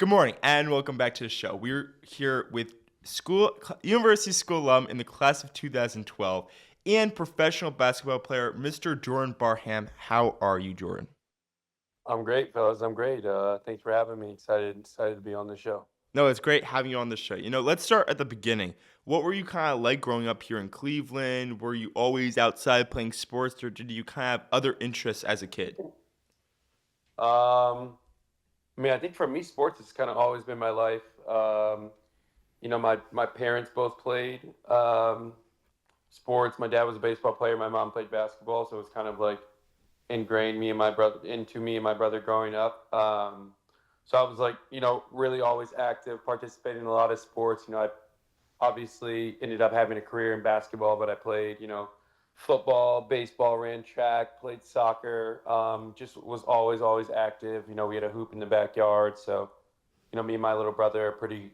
Good morning and welcome back to the show. We're here with University School alum in the class of 2012 and professional basketball player, Mr. Jordan Barham. How are you, Jordan? I'm great, fellas. I'm great. Thanks for having me. Excited to be on the show. No, it's great having you on the show. Let's start at the beginning. What were you kind of like growing up here in Cleveland? Were you always outside playing sports, or did you kind of have other interests as a kid? I think for me, sports has kind of always been my life. My parents both played sports. My dad was a baseball player. My mom played basketball, so it was kind of like ingrained me and my brother growing up. So I was like, really always active, participating in a lot of sports. I obviously ended up having a career in basketball, but I played, football, baseball, ran track, played soccer, just was always active. We had a hoop in the backyard. So, me and my little brother are pretty,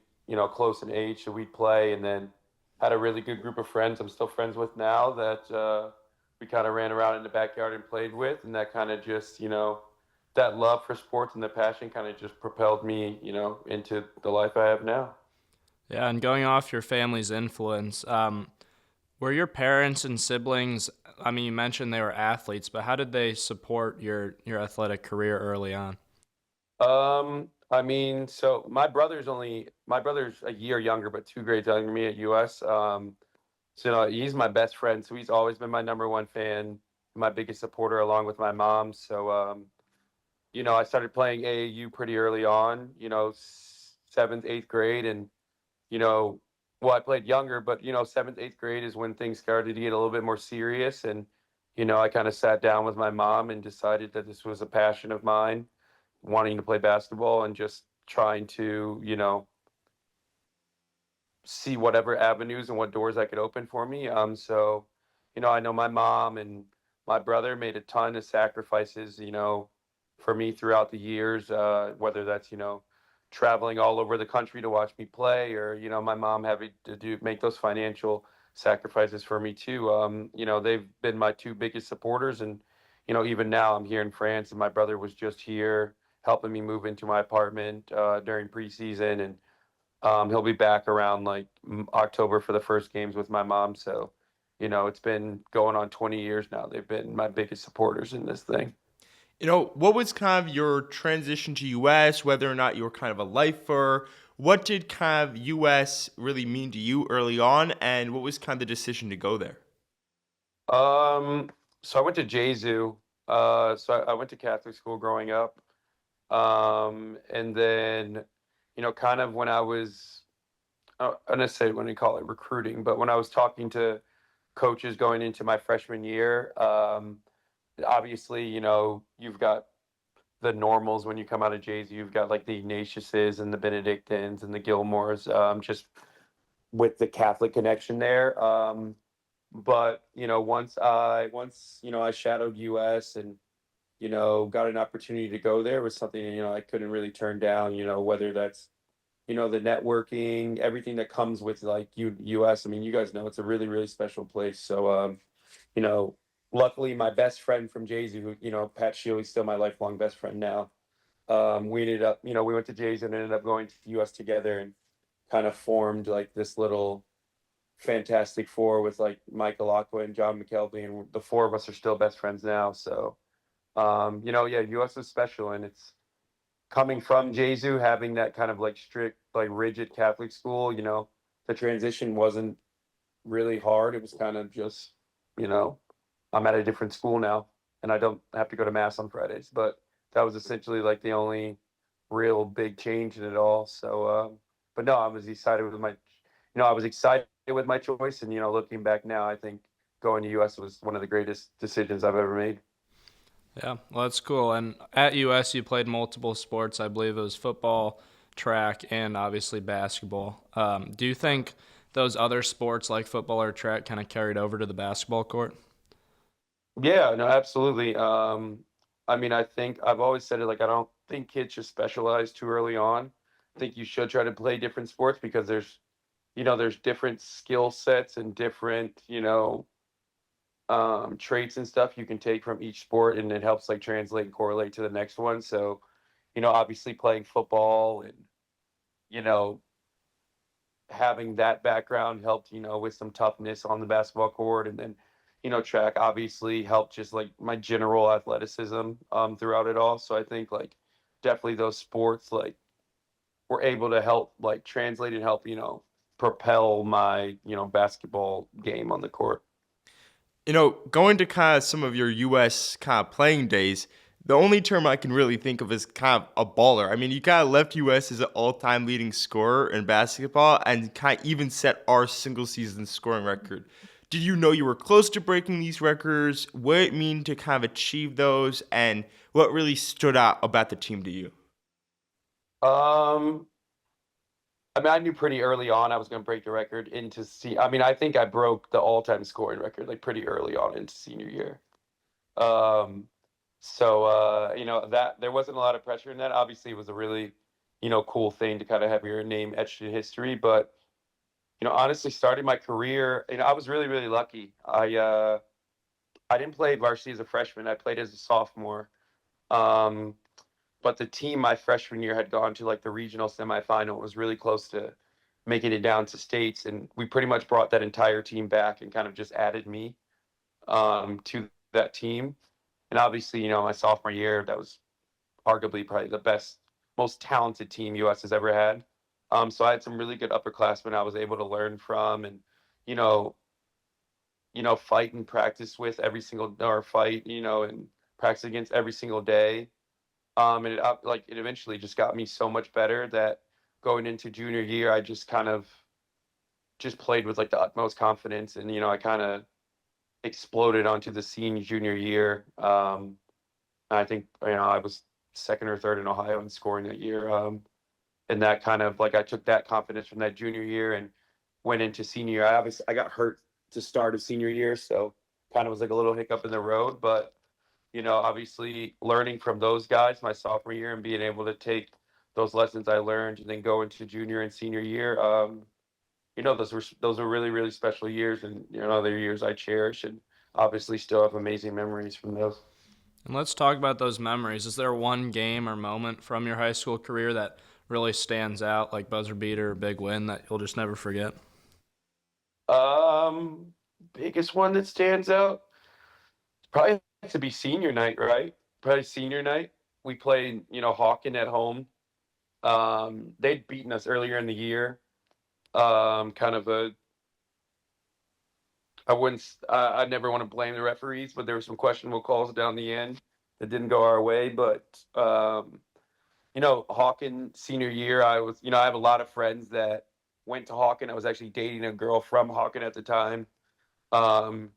close in age. So we'd play and then had a really good group of friends I'm still friends with now that we kind of ran around in the backyard and played with. And that kind of just, that love for sports and the passion kind of just propelled me, into the life I have now. Yeah, and going off your family's influence, were your parents and siblings, I mean, you mentioned they were athletes, but how did they support your athletic career early on? So my brother's a year younger, but 2 grades younger than me at US. So he's my best friend. So he's always been my number one fan, my biggest supporter, along with my mom. So, I started playing AAU pretty early on, seventh, eighth grade. And, well, I played younger, but, seventh, eighth grade is when things started to get a little bit more serious. And, I kind of sat down with my mom and decided that this was a passion of mine, wanting to play basketball and just trying to, see whatever avenues and what doors I could open for me. I know my mom and my brother made a ton of sacrifices, for me throughout the years, whether that's, traveling all over the country to watch me play or, my mom having to make those financial sacrifices for me too. They've been my two biggest supporters. And, even now I'm here in France and my brother was just here helping me move into my apartment during preseason. And he'll be back around like October for the first games with my mom. So, it's been going on 20 years now. They've been my biggest supporters in this thing. What was kind of your transition to US, whether or not you were kind of a lifer? What did kind of US really mean to you early on, and what was kind of the decision to go there? So I went to Jesu. So I went to Catholic school growing up. And then, kind of when I was, I don't necessarily want to call it recruiting, but when I was talking to coaches going into my freshman year, obviously, you've got the normals when you come out of Jay's. You've got like the Ignatiuses and the Benedictines and the Gilmores, just with the Catholic connection there. But once I shadowed US and got an opportunity to go there, was something I couldn't really turn down. Whether that's the networking, everything that comes with like US. I mean, you guys know it's a really really special place. So you know, luckily my best friend from Jay-Z, who, Pat Shealy's still my lifelong best friend now. We ended up, we went to Jay-Z and ended up going to the US together and kind of formed like this little fantastic four with like Michael Aqua and John McKelvey. And the four of us are still best friends now. So, yeah, US is special. And it's coming from Jesu, having that kind of like strict, like rigid Catholic school, the transition wasn't really hard. It was kind of just, you know, I'm at a different school now and I don't have to go to mass on Fridays, but that was essentially like the only real big change in it all. So, but no, I was excited with my choice. And, looking back now, I think going to US was one of the greatest decisions I've ever made. Yeah, well, that's cool. And at US, you played multiple sports. I believe it was football, track, and obviously basketball. Do you think those other sports like football or track kind of carried over to the basketball court? Yeah, no, absolutely. I think I've always said it, like, I don't think kids should specialize too early on. I think you should try to play different sports because there's different skill sets and different, traits and stuff you can take from each sport, and it helps like translate and correlate to the next one. So, obviously playing football and you know, having that background helped, with some toughness on the basketball court. And then, track obviously helped just like my general athleticism throughout it all. So I think like definitely those sports like were able to help like translate and help, propel my, basketball game on the court. Going to kind of some of your U.S. kind of playing days, the only term I can really think of is kind of a baller. I mean, you kind of left U.S. as an all-time leading scorer in basketball and kind of even set our single-season scoring record. Did you know you were close to breaking these records? What did it mean to kind of achieve those? And what really stood out about the team to you? Um, I mean, I knew pretty early on I was going to break the record into I mean, I think I broke the all-time scoring record like pretty early on into senior year. Um, that there wasn't a lot of pressure in that. Obviously, it was a really, cool thing to kind of have your name etched in history. But, honestly, starting my career, I was really, really lucky. I didn't play varsity as a freshman. I played as a sophomore. Um, but the team my freshman year had gone to like the regional semifinal. It was really close to making it down to states, and we pretty much brought that entire team back and kind of just added me to that team. And obviously, my sophomore year, that was arguably probably the best, most talented team US has ever had. So I had some really good upperclassmen I was able to learn from and, you know, fight and practice with every single or fight, and practice against every single day. And it eventually just got me so much better that going into junior year, I just kind of just played with like the utmost confidence, and I kind of exploded onto the senior junior year. I think I was second or third in Ohio in scoring that year. And that kind of like I took that confidence from that junior year and went into senior year. I got hurt to start of senior year, so kind of was like a little hiccup in the road. But obviously learning from those guys my sophomore year and being able to take those lessons I learned and then go into junior and senior year. Those were really really special years, and they're years I cherish and obviously still have amazing memories from those. And let's talk about those memories. Is there one game or moment from your high school career that really stands out, like buzzer beater or big win that you'll just never forget? Biggest one that stands out probably has to be senior night, right? Probably senior night. We played, Hawken at home. They'd beaten us earlier in the year. Kind of a I wouldn't. I never want to blame the referees, but there were some questionable calls down the end that didn't go our way. But Hawken senior year, I have a lot of friends that went to Hawken. I was actually dating a girl from Hawken at the time. Um,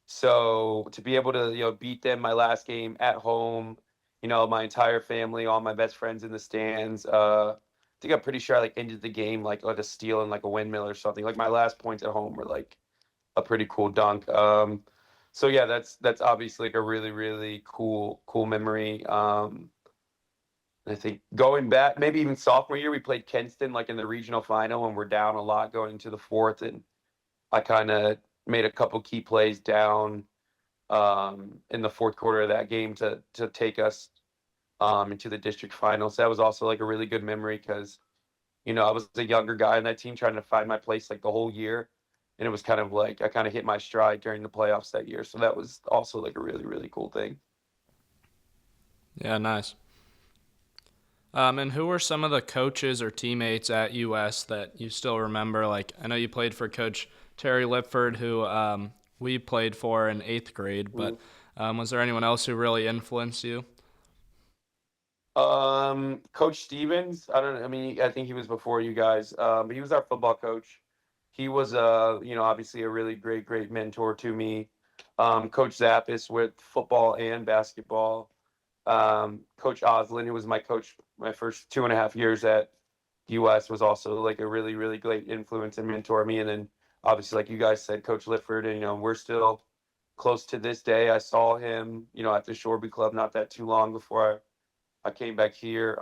so to be able to, beat them my last game at home, my entire family, all my best friends in the stands. I think I'm pretty sure I like ended the game like a steal and like a windmill or something. Like my last points at home were like a pretty cool dunk. So yeah, that's obviously like a really really cool memory. I think going back, maybe even sophomore year, we played Kenston like in the regional final, and we're down a lot going into the fourth, and I kind of made a couple key plays down in the fourth quarter of that game to take us into the district finals. That was also like a really good memory because I was a younger guy in that team trying to find my place like the whole year. And it was kind of like I kind of hit my stride during the playoffs that year. So that was also like a really, really cool thing. Yeah, nice. And who were some of the coaches or teammates at US that you still remember? Like, I know you played for Coach Terry Lipford, who we played for in 8th grade, but was there anyone else who really influenced you? Coach Stevens, I don't know. I mean, I think he was before you guys, but he was our football coach. He was, obviously a really great mentor to me. Coach Zappas with football and basketball. Coach Oslan, who was my coach my first 2.5 years at US, was also like a really, really great influence and mentor me. And then obviously, like you guys said, Coach Lifford, and we're still close to this day. I saw him, at the Shoreby Club not that too long before I came back here.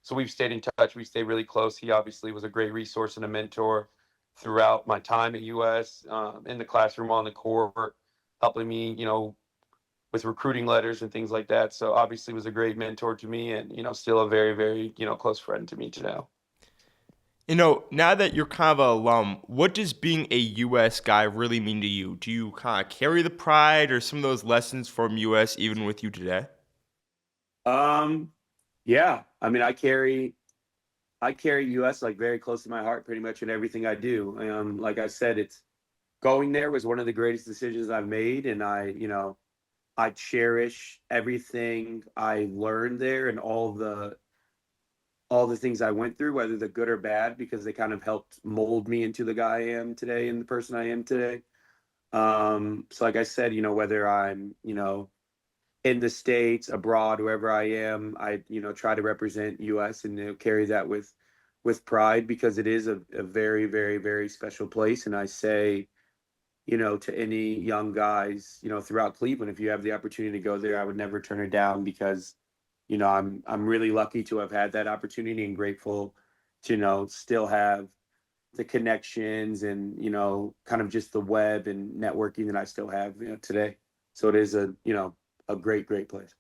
So we've stayed in touch. We stayed really close. He obviously was a great resource and a mentor throughout my time at US, in the classroom, on the court, helping me, with recruiting letters and things like that. So obviously was a great mentor to me and, still a very, very, close friend to me to now. Now that you're kind of an alum, what does being a U.S. guy really mean to you? Do you kind of carry the pride or some of those lessons from U.S. even with you today? Um, yeah, I mean, I carry US like very close to my heart pretty much in everything I do. Like I said, it's going there was one of the greatest decisions I've made, and I cherish everything I learned there and all the things I went through, whether they're good or bad, because they kind of helped mold me into the guy I am today and the person I am today. So like I said, whether I'm, in the States, abroad, wherever I am, I, try to represent US and carry that with pride because it is a very, very, very special place. And I say, to any young guys, throughout Cleveland, if you have the opportunity to go there, I would never turn it down because I'm really lucky to have had that opportunity and grateful to still have the connections and kind of just the web and networking that I still have today. So it is a great place.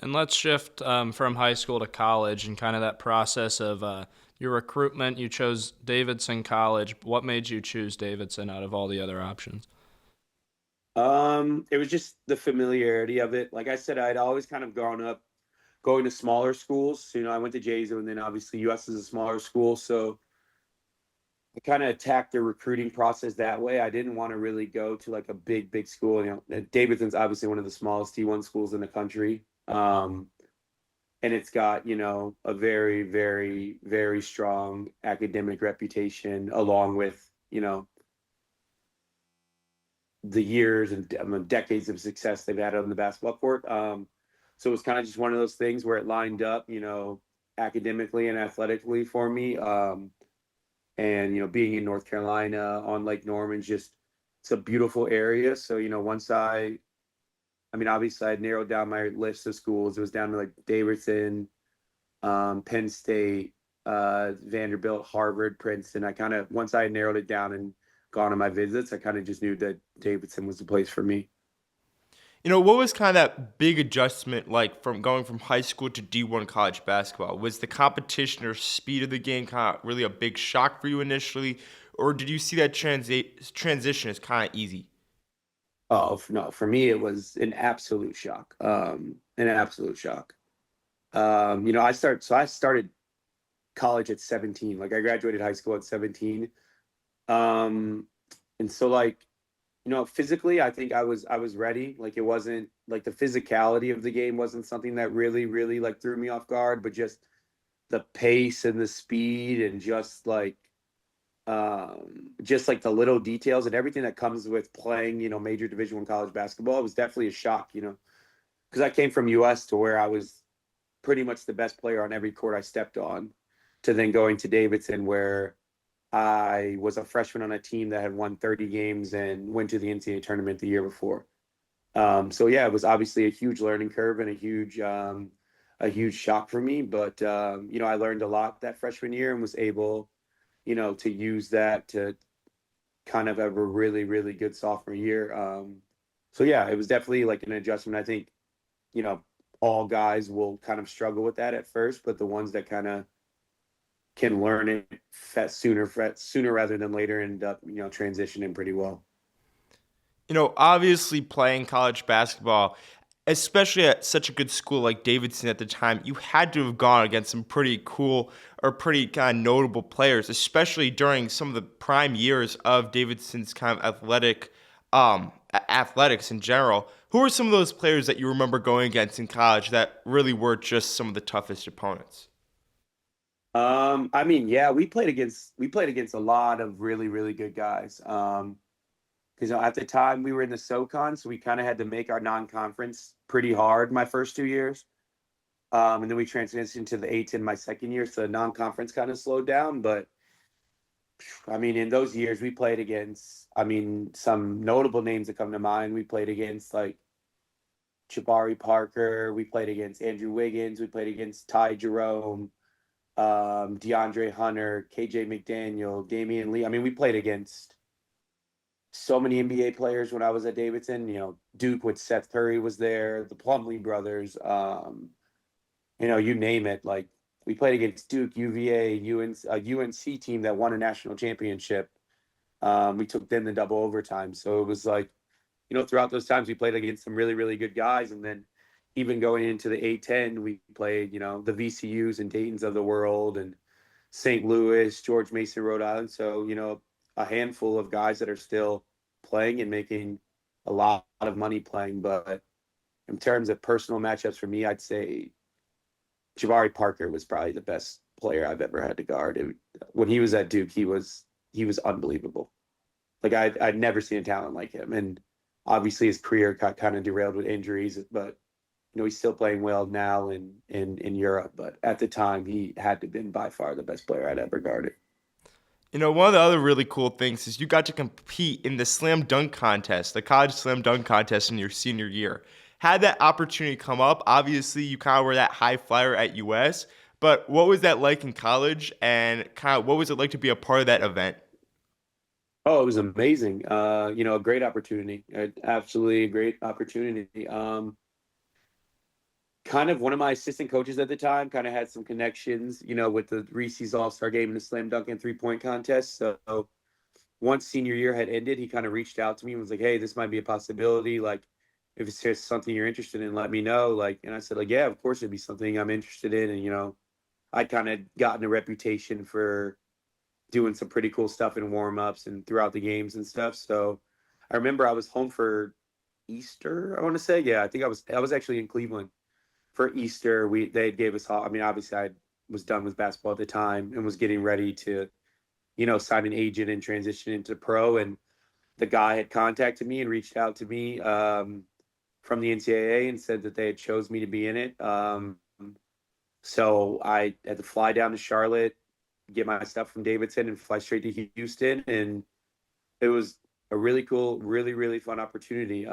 And let's shift from high school to college and kind of that process of your recruitment. You chose Davidson College. What made you choose Davidson out of all the other options? It was just the familiarity of it. Like I said, I'd always kind of grown up going to smaller schools. So, I went to JSU and then obviously US is a smaller school. So I kind of attacked the recruiting process that way. I didn't want to really go to like a big school. Davidson's obviously one of the smallest D1 schools in the country. And it's got, a very, very, very strong academic reputation along with, the years and decades of success they've had on the basketball court. So it was kind of just one of those things where it lined up, academically and athletically for me. And being in North Carolina on Lake Norman, just it's a beautiful area. So once I mean, obviously I narrowed down my list of schools. It was down to like Davidson, Penn State, Vanderbilt, Harvard, Princeton. I kind of once I narrowed it down and gone on my visits, I kind of just knew that Davidson was the place for me. What was kind of that big adjustment like from going from high school to D1 college basketball? Was the competition or speed of the game kind of really a big shock for you initially, or did you see that transition as kind of easy? Oh no, for me it was an absolute shock. An absolute shock. I started college at 17. Like I graduated high school at 17. Um, and so like, physically, I think I was ready. Like it wasn't like the physicality of the game wasn't something that really, really like threw me off guard, but the pace and the speed and just like the little details and everything that comes with playing, major Division I college basketball, it was definitely a shock, because I came from US to where I was pretty much the best player on every court I stepped on, to then going to Davidson where I was a freshman on a team that had won 30 games and went to the NCAA tournament the year before. So yeah, it was obviously a huge learning curve and a huge shock for me. But I learned a lot that freshman year and was able, to use that to kind of have a really, really good sophomore year. So yeah, it was definitely like an adjustment. I think, you know, all guys will kind of struggle with that at first, but the ones that kind of can learn it sooner rather than later end up, transitioning pretty well. Obviously playing college basketball, especially at such a good school like Davidson at the time, you had to have gone against some pretty cool or pretty kind of notable players, especially during some of the prime years of Davidson's kind of athletics in general. Who are some of those players that you remember going against in college that really were just some of the toughest opponents? I mean, yeah, we played against a lot of really, really good guys. Because at the time we were in the SoCon, so we kind of had to make our non-conference pretty hard my first 2 years. And then we transitioned to the A10 my second year, so the non-conference kind of slowed down. But I mean, in those years, we played against, I mean, some notable names that come to mind. We played against like Jabari Parker. We played against Andrew Wiggins. We played against Ty Jerome, DeAndre Hunter, KJ McDaniel, Damian Lee. I mean, we played against so many NBA players when I was at Davidson. Duke with Seth Curry was there, the Plumlee brothers, you name it. Like we played against Duke, UVA, UNC team that won a national championship. We took them to double overtime. So it was like, throughout those times we played against some really, really good guys. And then even going into the A10, we played, the VCUs and Dayton's of the world and St. Louis, George Mason, Rhode Island. So, a handful of guys that are still playing and making a lot of money playing. But in terms of personal matchups for me, I'd say Jabari Parker was probably the best player I've ever had to guard. When he was at Duke, he was unbelievable. Like I'd never seen a talent like him. And obviously his career got kind of derailed with injuries, but he's still playing well now in Europe. But at the time, he had to have been by far the best player I'd ever guarded. One of the other really cool things is you got to compete in the slam dunk contest, the college slam dunk contest in your senior year. Had that opportunity come up, obviously you kind of were that high flyer at US, but what was that like in college, and kind of what was it like to be a part of that event? Oh, it was amazing. A great opportunity. Absolutely a great opportunity. Kind of one of my assistant coaches at the time kind of had some connections, with the Reese's All-Star game and the slam dunk and three-point contest. So once senior year had ended, he kind of reached out to me and was like, "Hey, this might be a possibility. Like, if it's just something you're interested in, let me know." Like, and I said, like, "Yeah, of course it'd be something I'm interested in." And, I'd kind of gotten a reputation for doing some pretty cool stuff in warm-ups and throughout the games and stuff. So I remember I was home for Easter, I want to say. Yeah, I was actually in Cleveland for Easter. They gave us all. I mean, obviously I was done with basketball at the time and was getting ready to, sign an agent and transition into pro. And the guy had contacted me and reached out to me from the NCAA and said that they had chose me to be in it. So I had to fly down to Charlotte, get my stuff from Davidson, and fly straight to Houston. And it was a really cool, really, really fun opportunity.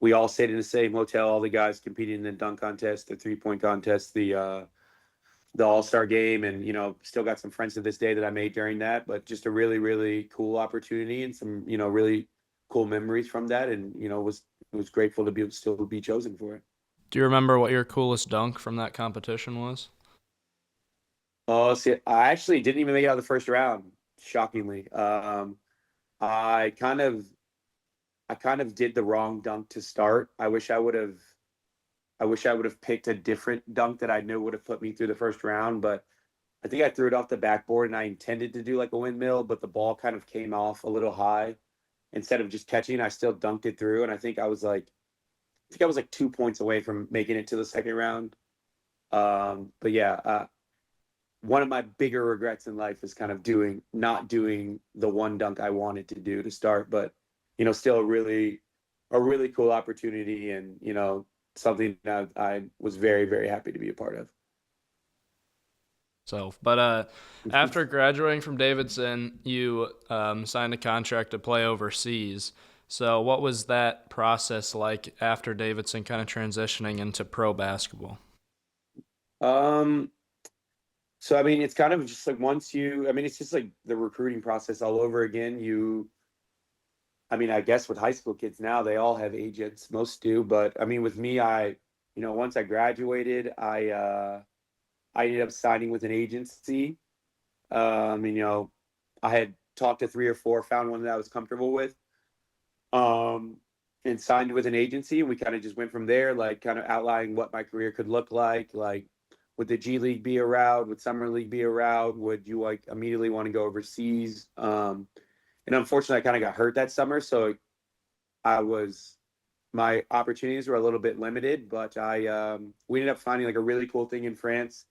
We all stayed in the same hotel. All the guys competing in the dunk contest, the three-point contest, the All-Star game, and still got some friends to this day that I made during that. But just a really, really cool opportunity and some really cool memories from that. And was grateful to still be chosen for it. Do you remember what your coolest dunk from that competition was? Oh, see, I actually didn't even make it out of the first round, shockingly. I kind of did the wrong dunk to start. I wish I would have picked a different dunk that I knew would have put me through the first round, but I think I threw it off the backboard and I intended to do like a windmill, but the ball kind of came off a little high. Instead of just catching, I still dunked it through, and I think I was like 2 points away from making it to the second round. But yeah, one of my bigger regrets in life is kind of not doing the one dunk I wanted to do to start, but still a really cool opportunity, and something that I was very, very happy to be a part of. So, but after graduating from Davidson, you signed a contract to play overseas. So what was that process like after Davidson kind of transitioning into pro basketball? So I mean, it's kind of just like it's just like the recruiting process all over again. I guess with high school kids now, they all have agents, most do. But I mean, with me, once I graduated, I ended up signing with an agency. I had talked to 3 or 4, found one that I was comfortable with, and signed with an agency. And we kind of just went from there, like kind of outlining what my career could look like. Like, would the G League be around? Would Summer League be around? Would you like immediately want to go overseas? And unfortunately, I kind of got hurt that summer, so my opportunities were a little bit limited. But we ended up finding like a really cool thing in France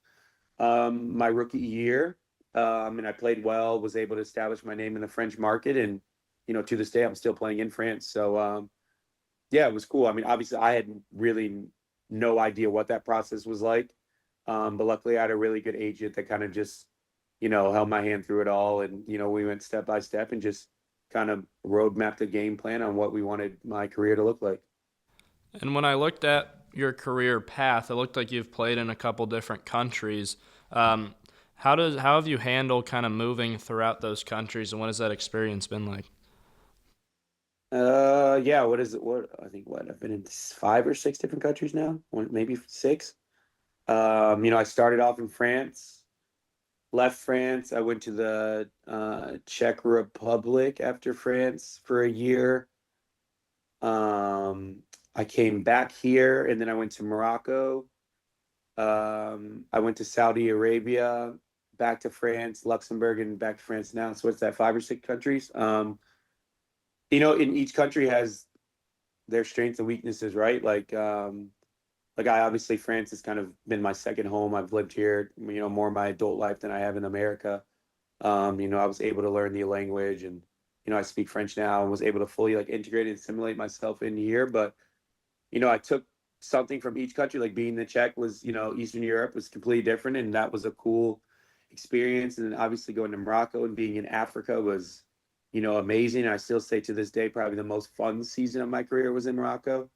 my rookie year, and I played well. Was able to establish my name in the French market, and to this day, I'm still playing in France. So yeah, it was cool. I mean, obviously, I had really no idea what that process was like. But luckily I had a really good agent that kind of just, held my hand through it all. And, we went step by step and just kind of roadmapped a game plan on what we wanted my career to look like. And when I looked at your career path, it looked like you've played in a couple different countries. How have you handled kind of moving throughout those countries, and what has that experience been like? Yeah, what is it? I've been in 5 or 6 different countries now, maybe 6. I started off in France, left France. I went to the Czech Republic after France for a year. I came back here and then I went to Morocco. I went to Saudi Arabia, back to France, Luxembourg, and back to France now. So what's that, 5 or 6 countries? In each country has their strengths and weaknesses, right? Like I obviously France has kind of been my second home. I've lived here, more of my adult life than I have in America. I was able to learn the language and I speak French now and was able to fully like integrate and assimilate myself in here. But I took something from each country, like being the Czech was, Eastern Europe was completely different, and that was a cool experience. And then obviously going to Morocco and being in Africa was, amazing. And I still say to this day, probably the most fun season of my career was in Morocco.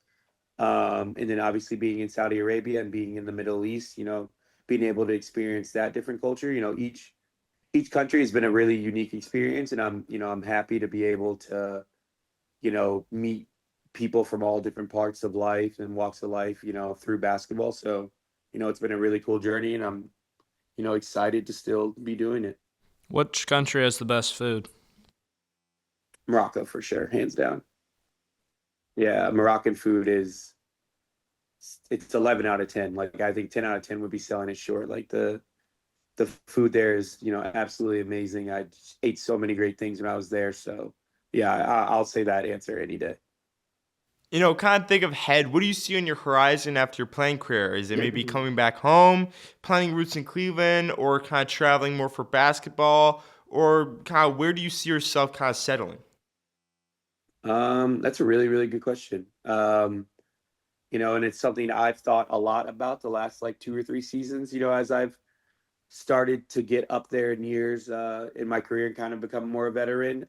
And then obviously being in Saudi Arabia and being in the Middle East, being able to experience that different culture, each country has been a really unique experience, and I'm happy to be able to, meet people from all different parts of life and walks of life, through basketball. So, it's been a really cool journey, and I'm, excited to still be doing it. Which country has the best food? Morocco for sure, hands down. Yeah, Moroccan food it's 11 out of 10. Like I think 10 out of 10 would be selling it short. Like the food there is, absolutely amazing. I just ate so many great things when I was there. So yeah, I'll say that answer any day. Kind of think ahead. What do you see on your horizon after your playing career? Is it maybe coming back home, planting roots in Cleveland, or kind of traveling more for basketball, or kind of where do you see yourself kind of settling? That's a really, really good question. And it's something I've thought a lot about the last like 2 or 3 seasons, as I've started to get up there in years in my career and kind of become more a veteran.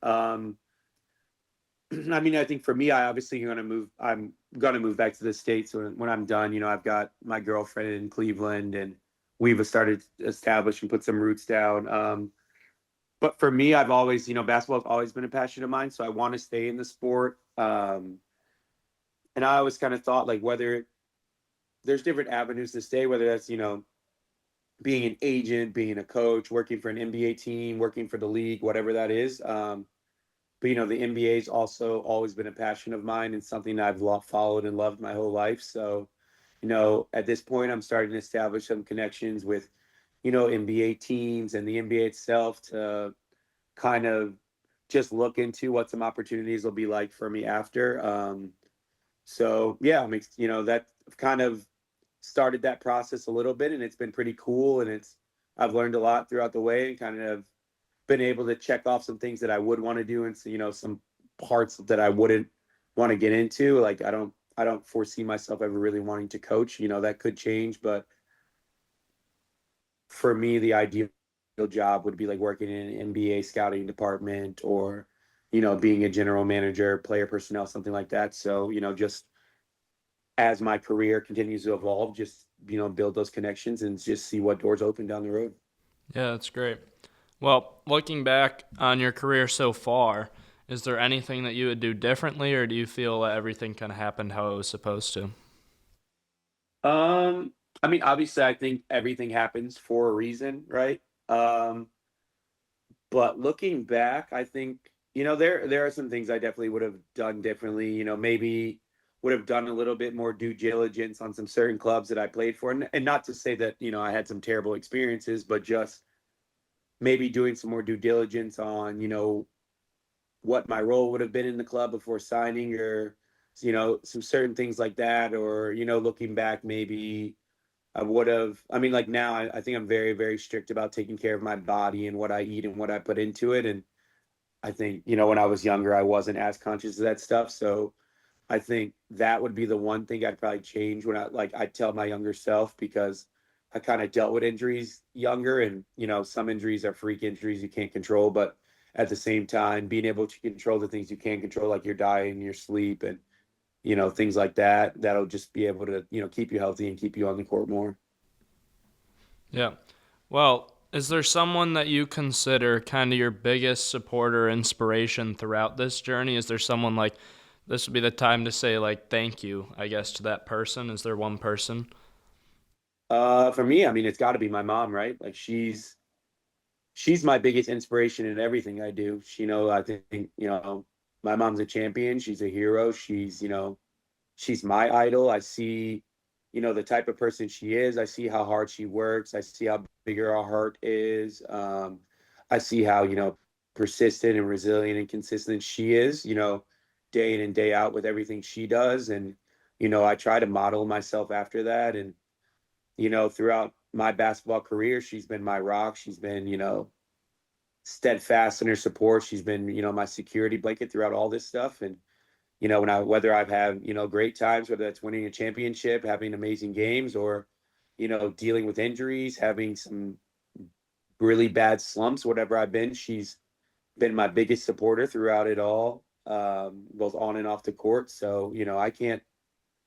I think for me, I obviously going to move. I'm going to move back to the States when I'm done. I've got my girlfriend in Cleveland, and we've started to establish and put some roots down. But for me, I've always, basketball has always been a passion of mine. So I want to stay in the sport. And I always kind of thought like whether there's different avenues to stay, whether that's, being an agent, being a coach, working for an NBA team, working for the league, whatever that is. But the NBA's also always been a passion of mine and something I've followed and loved my whole life. So, at this point, I'm starting to establish some connections with, NBA teams and the NBA itself to kind of just look into what some opportunities will be like for me after. So yeah, that I've kind of started that process a little bit, and it's been pretty cool. And I've learned a lot throughout the way and kind of been able to check off some things that I would want to do and so, some parts that I wouldn't want to get into. Like I don't foresee myself ever really wanting to coach. That could change, but for me, the ideal job would be like working in an NBA scouting department or, being a general manager, player personnel, something like that. So, just as my career continues to evolve, just, build those connections and just see what doors open down the road. Yeah, that's great. Well, looking back on your career so far, is there anything that you would do differently, or do you feel that everything kind of happened how it was supposed to? Obviously, I think everything happens for a reason, right? Um, but looking back, I think, there are some things I definitely would have done differently. Maybe would have done a little bit more due diligence on some certain clubs that I played for, and not to say that I had some terrible experiences, but just maybe doing some more due diligence on what my role would have been in the club before signing, or some certain things like that. Or looking back, maybe I would have, like now I think I'm very, very strict about taking care of my body and what I eat and what I put into it. And I think, when I was younger, I wasn't as conscious of that stuff. So I think that would be the one thing I'd probably change when I'd tell my younger self, because I kind of dealt with injuries younger, and, some injuries are freak injuries you can't control, but at the same time, being able to control the things you can control, like your diet and your sleep and, things like that, that'll just be able to, keep you healthy and keep you on the court more. Yeah. Well, is there someone that you consider kind of your biggest supporter, inspiration throughout this journey? Is there someone like this would be the time to say like thank you, I guess, to that person? Is there one person? For me, I mean, it's got to be my mom, right? Like she's my biggest inspiration in everything I do. I think, my mom's a champion. She's a hero. She's my idol. I see, the type of person she is. I see how hard she works. I see how big her heart is. I see how, persistent and resilient and consistent she is, day in and day out with everything she does. And, I try to model myself after that. And, throughout my basketball career, she's been my rock. She's been, steadfast in her support. She's been, my security blanket throughout all this stuff. And, whether I've had, great times, whether that's winning a championship, having amazing games, or, dealing with injuries, having some really bad slumps, whatever I've been, she's been my biggest supporter throughout it all, both on and off the court. So, I can't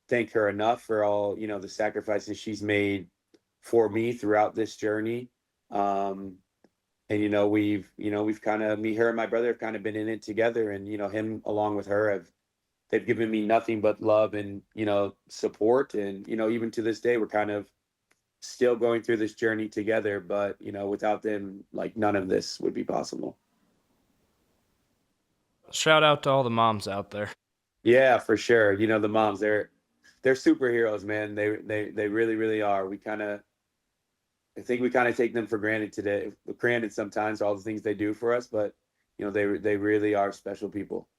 thank her enough for all, the sacrifices she's made for me throughout this journey. And, we've kind of, me, her and my brother have kind of been in it together, and, him along with her they've given me nothing but love and, support. And, even to this day, we're kind of still going through this journey together, but, without them, like, none of this would be possible. Shout out to all the moms out there. Yeah, for sure. The moms, they're superheroes, man. They really, really are. I think we kind of take them for granted sometimes, all the things they do for us, but they really are special people.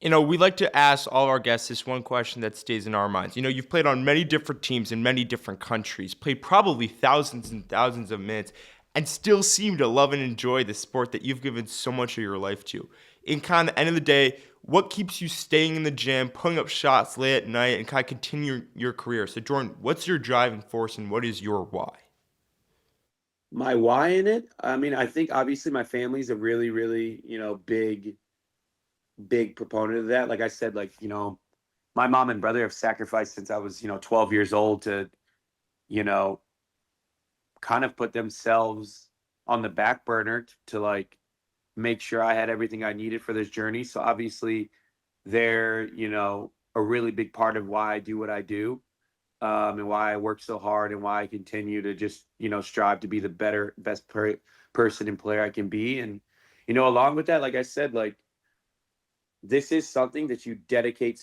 We like to ask all our guests this one question that stays in our minds. You've played on many different teams in many different countries, played probably thousands and thousands of minutes, and still seem to love and enjoy the sport that you've given so much of your life to. In kind of the end of the day, what keeps you staying in the gym, putting up shots late at night, and kind of continue your career? So, Jordan, what's your driving force, and what is your why? My why in it? I mean, I think obviously my family's a really, really, big proponent of that. Like I said, like, my mom and brother have sacrificed since I was, 12 years old to, kind of put themselves on the back burner to like make sure I had everything I needed for this journey. So obviously they're, a really big part of why I do what I do, and why I work so hard, and why I continue to just, strive to be the best person and player I can be. And, along with that, like I said, like, this is something that you dedicate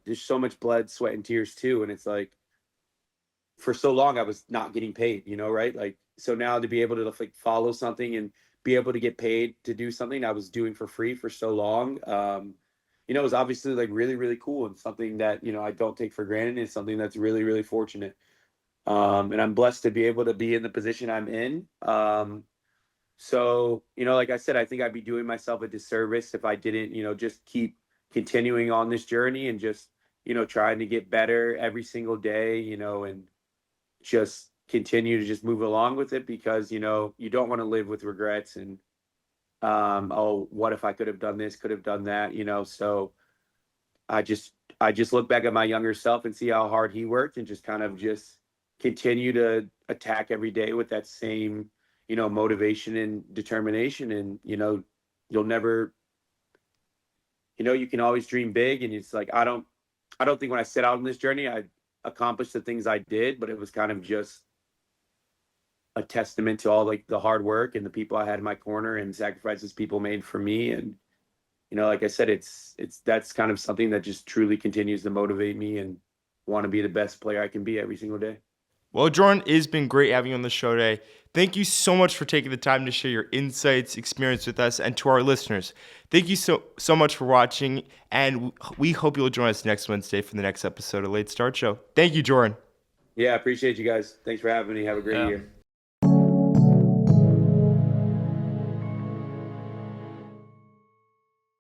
there's so much blood, sweat, and tears too. And it's like, for so long I was not getting paid, right? Like, so now to be able to like follow something and be able to get paid to do something I was doing for free for so long, it was obviously like really, really cool, and something that, I don't take for granted. It's something that's really, really fortunate. And I'm blessed to be able to be in the position I'm in. So, like I said, I think I'd be doing myself a disservice if I didn't, just keep continuing on this journey and just, trying to get better every single day, and just continue to just move along with it, because, you don't want to live with regrets and, oh, what if I could have done this, could have done that, so I just look back at my younger self and see how hard he worked, and just kind of just continue to attack every day with that same, motivation and determination. And, you'll never, you can always dream big. And it's like, I don't think when I set out on this journey, I accomplished the things I did, but it was kind of just a testament to all like the hard work and the people I had in my corner and sacrifices people made for me. And, like I said, that's kind of something that just truly continues to motivate me and want to be the best player I can be every single day. Well, Jordan, it's been great having you on the show today. Thank you so much for taking the time to share your insights, experience with us, and to our listeners. Thank you so much for watching, and we hope you'll join us next Wednesday for the next episode of Late Start Show. Thank you, Jordan. Yeah, I appreciate you guys. Thanks for having me. Have a great year.